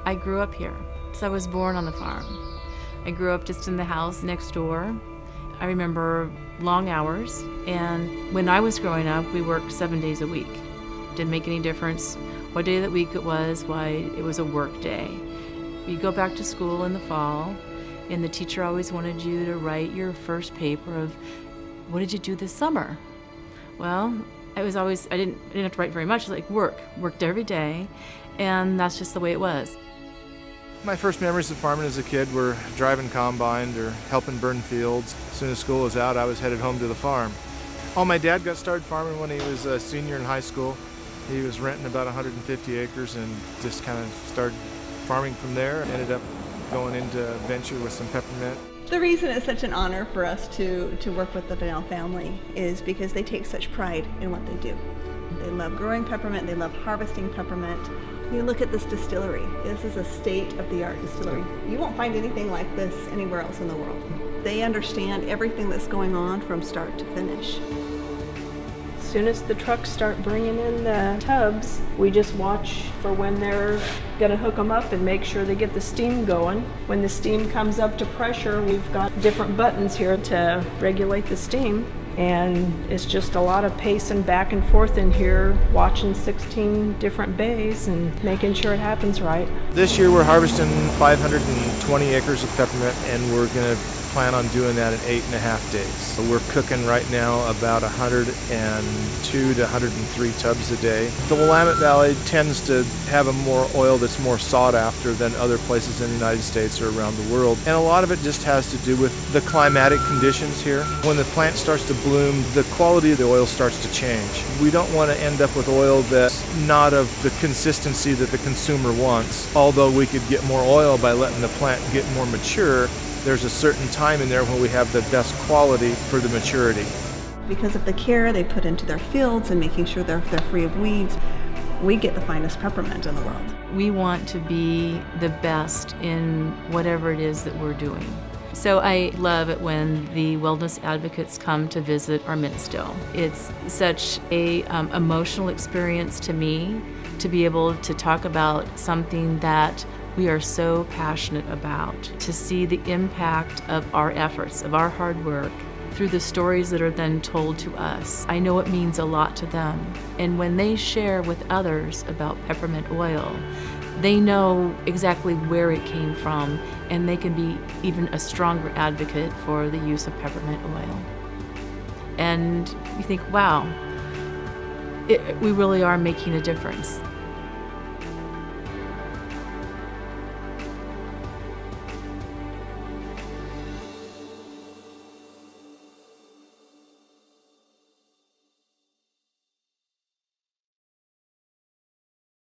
I grew up here, so I was born on the farm. I grew up just in the house next door. I remember long hours, and when I was growing up, we worked 7 days a week. Didn't make any difference what day of the week it was, why it was a work day. You go back to school in the fall, and the teacher always wanted you to write your first paper of, what did you do this summer? Well, I didn't have to write very much, like worked every day, and that's just the way it was. My first memories of farming as a kid were driving combine or helping burn fields. As soon as school was out, I was headed home to the farm. My dad got started farming when he was a senior in high school. He was renting about 150 acres and just kind of started farming from there. Ended up going into a venture with some peppermint. The reason it's such an honor for us to work with the Donnell family is because they take such pride in what they do. They love growing peppermint, they love harvesting peppermint. You look at this distillery. This is a state-of-the-art distillery. You won't find anything like this anywhere else in the world. They understand everything that's going on from start to finish. As soon as the trucks start bringing in the tubs, we just watch for when they're gonna hook them up and make sure they get the steam going. When the steam comes up to pressure, we've got different buttons here to regulate the steam. And it's just a lot of pacing back and forth in here, watching 16 different bays and making sure it happens right. This year we're harvesting 520 acres of peppermint, and we're going to plan on doing that in 8.5 days. So we're cooking right now about 102 to 103 tubs a day. The Willamette Valley tends to have a more oil that's more sought after than other places in the United States or around the world. And a lot of it just has to do with the climatic conditions here. When the plant starts to bloom, the quality of the oil starts to change. We don't want to end up with oil that's not of the consistency that the consumer wants. Although we could get more oil by letting the plant get more mature, there's a certain time in there when we have the best quality for the maturity. Because of the care they put into their fields and making sure they're free of weeds, we get the finest peppermint in the world. We want to be the best in whatever it is that we're doing. So I love it when the wellness advocates come to visit our mint still. It's such a emotional experience to me to be able to talk about something that we are so passionate about, to see the impact of our efforts, of our hard work, through the stories that are then told to us. I know it means a lot to them. And when they share with others about peppermint oil, they know exactly where it came from, and they can be even a stronger advocate for the use of peppermint oil. And you think, wow, we really are making a difference.